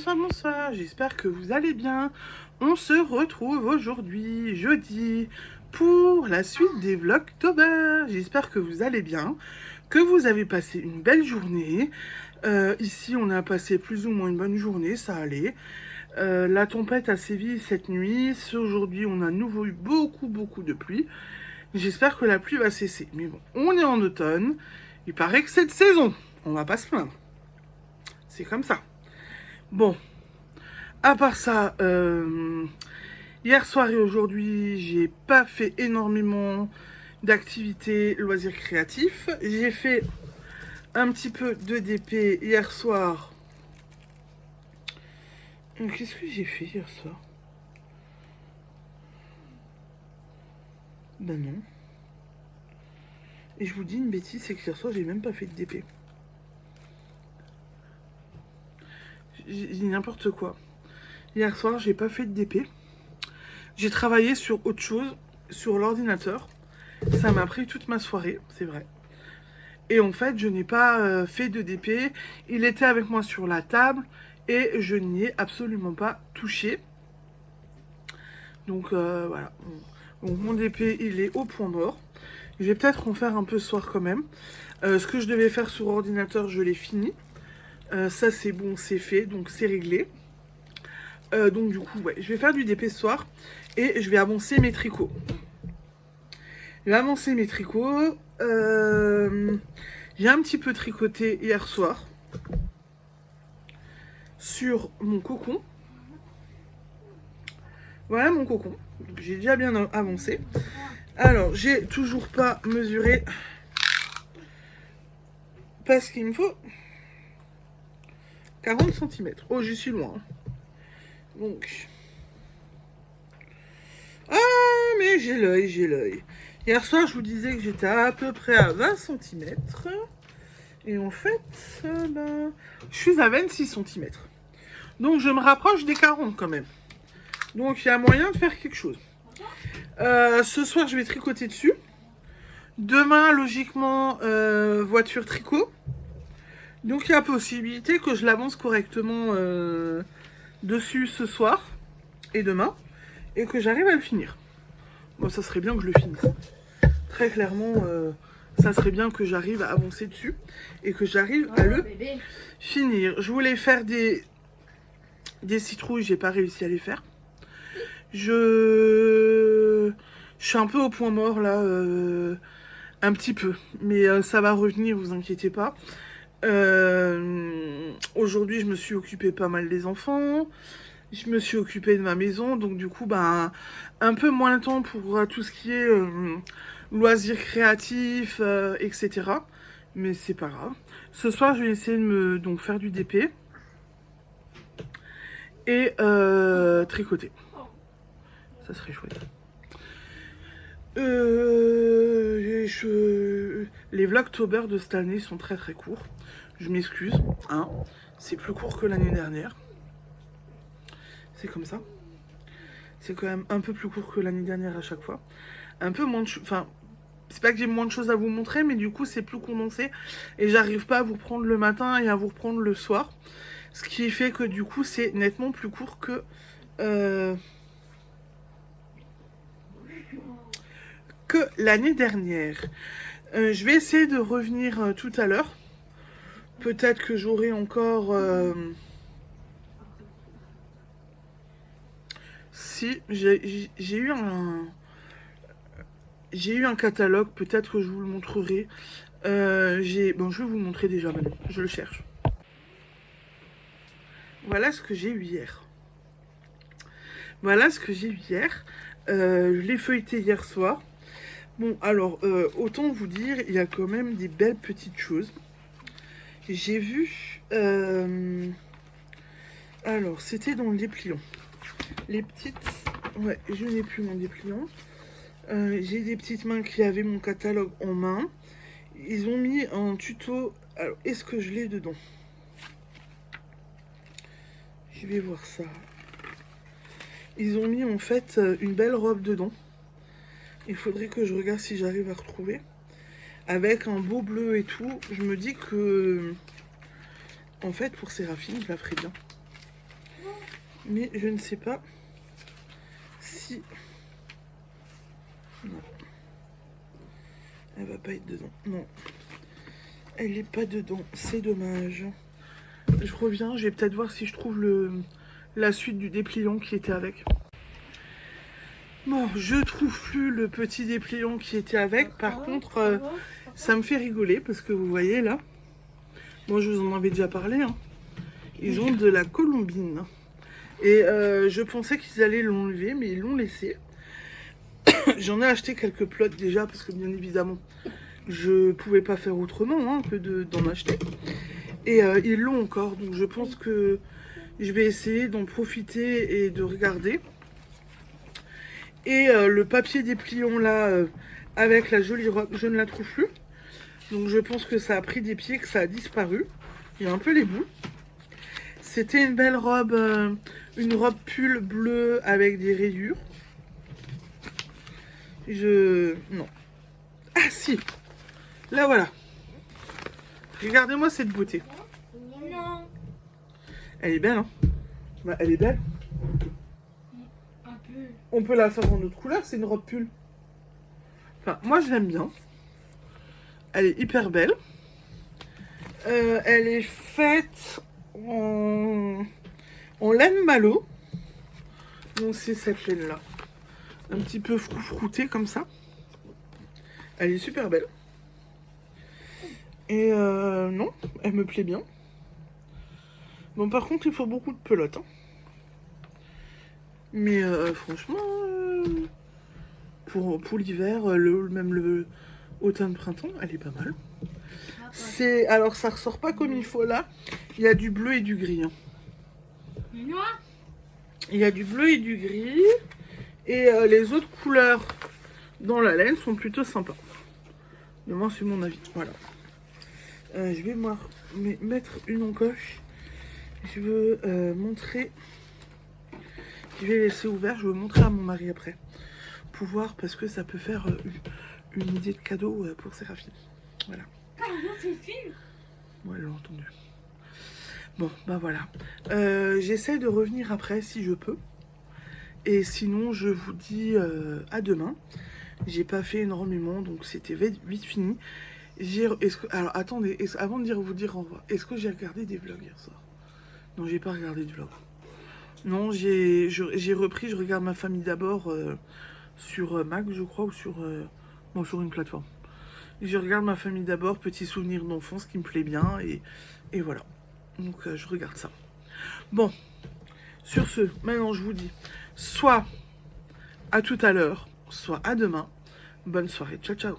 Bonsoir, j'espère que vous allez bien. On se retrouve aujourd'hui, jeudi, pour la suite des Vlogtober. J'espère que vous allez bien, que vous avez passé une belle journée. Ici, on a passé plus ou moins une bonne journée, ça allait. La tempête a sévi cette nuit. Aujourd'hui, on a à nouveau eu beaucoup de pluie. J'espère que la pluie va cesser. Mais bon, on est en automne. Il paraît que c'est de saison. On va pas se plaindre. C'est comme ça. Bon, à part ça, hier soir et aujourd'hui, j'ai pas fait énormément d'activités loisirs créatifs. J'ai fait un petit peu de DP hier soir. Qu'est-ce que j'ai fait hier soir? Ben non. Et je vous dis une bêtise, c'est que hier soir, j'ai même pas fait de DP. J'ai dit n'importe quoi. Hier soir, j'ai pas fait de DP. J'ai travaillé sur autre chose, sur l'ordinateur. Ça m'a pris toute ma soirée, c'est vrai. Et en fait, je n'ai pas fait de DP. Il était avec moi sur la table et je n'y ai absolument pas touché. Donc voilà. Donc mon DP, il est au point mort. Je vais peut-être en faire un peu ce soir quand même. Ce que je devais faire sur ordinateur, je l'ai fini. Ça, c'est bon, c'est fait, donc c'est réglé. Donc du coup, ouais, je vais faire du DP ce soir et je vais avancer mes tricots. Je vais avancer mes tricots. J'ai un petit peu tricoté hier soir sur mon cocon. Voilà mon cocon. J'ai déjà bien avancé. Alors, j'ai toujours pas mesuré parce qu'il me faut 40 cm. Oh, j'y suis loin. Donc... Ah, mais j'ai l'œil, j'ai l'œil. Hier soir, je vous disais que j'étais à peu près à 20 cm. Et en fait, ben, je suis à 26 cm. Donc, je me rapproche des 40 quand même. Donc, il y a moyen de faire quelque chose. Ce soir, je vais tricoter dessus. Demain, logiquement, voiture tricot. Donc, il y a possibilité que je l'avance correctement dessus ce soir et demain. Et que j'arrive à le finir. Bon, ça serait bien que je le finisse. Très clairement, ça serait bien que j'arrive à avancer dessus. Et que j'arrive à le finir. Je voulais faire des citrouilles, j'ai pas réussi à les faire. Je suis un peu au point mort là, un petit peu, mais ça va revenir, vous inquiétez pas. Aujourd'hui, je me suis occupée pas mal des enfants, je me suis occupée de ma maison, donc du coup, ben, un peu moins le temps pour tout ce qui est loisirs créatifs, etc. Mais c'est pas grave. Ce soir, je vais essayer de me donc faire du DP et tricoter. Ça serait chouette. Les Vlogtober de cette année sont très courts. Je m'excuse, hein. C'est plus court que l'année dernière. C'est comme ça. C'est quand même un peu plus court que l'année dernière à chaque fois. Un peu moins de choses. Enfin, c'est pas que j'ai moins de choses à vous montrer, mais du coup, c'est plus condensé. Et j'arrive pas à vous reprendre le matin et à vous reprendre le soir. Ce qui fait que du coup, c'est nettement plus court que... l'année dernière. Je vais essayer de revenir tout à l'heure. Peut-être que j'aurai encore... Si, j'ai eu un... J'ai eu un catalogue, peut-être que je vous le montrerai. Bon, je vais vous le montrer déjà maintenant. Je le cherche. Voilà ce que j'ai eu hier. Voilà ce que j'ai eu hier. Je l'ai feuilleté hier soir. Bon, alors, autant vous dire, il y a quand même des belles petites choses. J'ai vu... alors, c'était dans le dépliant. Les petites... Ouais, je n'ai plus mon dépliant. J'ai des petites mains qui avaient mon catalogue en main. Ils ont mis un tuto... Alors, est-ce que je l'ai dedans? Je vais voir ça. Ils ont mis en fait une belle robe dedans. Il faudrait que je regarde si j'arrive à retrouver. Avec un beau bleu et tout. Je me dis que... En fait, pour Séraphine, je la ferai bien. Mais je ne sais pas si... Non. Elle va pas être dedans. Non. Elle est pas dedans. C'est dommage. Je reviens. Je vais peut-être voir si je trouve la suite du dépliant qui était avec. Bon, je trouve plus le petit dépliant qui était avec. Par contre, ça me fait rigoler parce que vous voyez là. Moi, je vous en avais déjà parlé. Hein. Ils ont de la colombine. Et je pensais qu'ils allaient l'enlever, mais ils l'ont laissé. J'en ai acheté quelques plots déjà, parce que bien évidemment, je pouvais pas faire autrement hein, que d'en acheter. Et ils l'ont encore, donc je pense que je vais essayer d'en profiter et de regarder. Et le papier dépliant là, avec la jolie robe, je ne la trouve plus. Donc je pense que ça a pris des pieds, que ça a disparu. Il y a un peu les bouts. C'était une belle robe, une robe pull bleue avec des rayures. Non. Ah si. Là voilà. Regardez-moi cette beauté. Non. Elle est belle, hein. Bah, elle est belle. Un peu. On peut la faire en autre couleur, c'est une robe pull. Enfin, moi je l'aime bien. Elle est hyper belle. Elle est faite en laine malo. Donc c'est cette laine là. Un petit peu froutée comme ça. Elle est super belle. Et non, elle me plaît bien. Bon par contre il faut beaucoup de pelote. Hein. Mais franchement, pour l'hiver, même le automne-printemps, elle est pas mal. Alors ça ressort pas comme il faut là. Il y a du bleu et du gris. Hein. Noir. Il y a du bleu et du gris. Et les autres couleurs dans la laine sont plutôt sympas. Mais moi c'est mon avis. Voilà. Je vais mettre une encoche. Je veux montrer. Je vais laisser ouvert. Je veux montrer à mon mari après. Pour voir parce que ça peut faire une idée de cadeau pour Séraphine. Voilà. Ouais, j'ai entendu. Bon, bah voilà. J'essaie de revenir après si je peux. Et sinon, je vous dis à demain. J'ai pas fait énormément, donc c'était vite fini. Alors, attendez, avant de vous dire au revoir, est-ce que j'ai regardé des vlogs hier soir? Non, j'ai pas regardé de vlog. Non, j'ai repris, je regarde Ma famille d'abord sur Mac, je crois, ou sur une plateforme. Je regarde Ma famille d'abord, petit souvenir d'enfance qui me plaît bien, et voilà. Donc, je regarde ça. Bon, sur ce, maintenant, je vous dis, soit à tout à l'heure, soit à demain. Bonne soirée, ciao, ciao.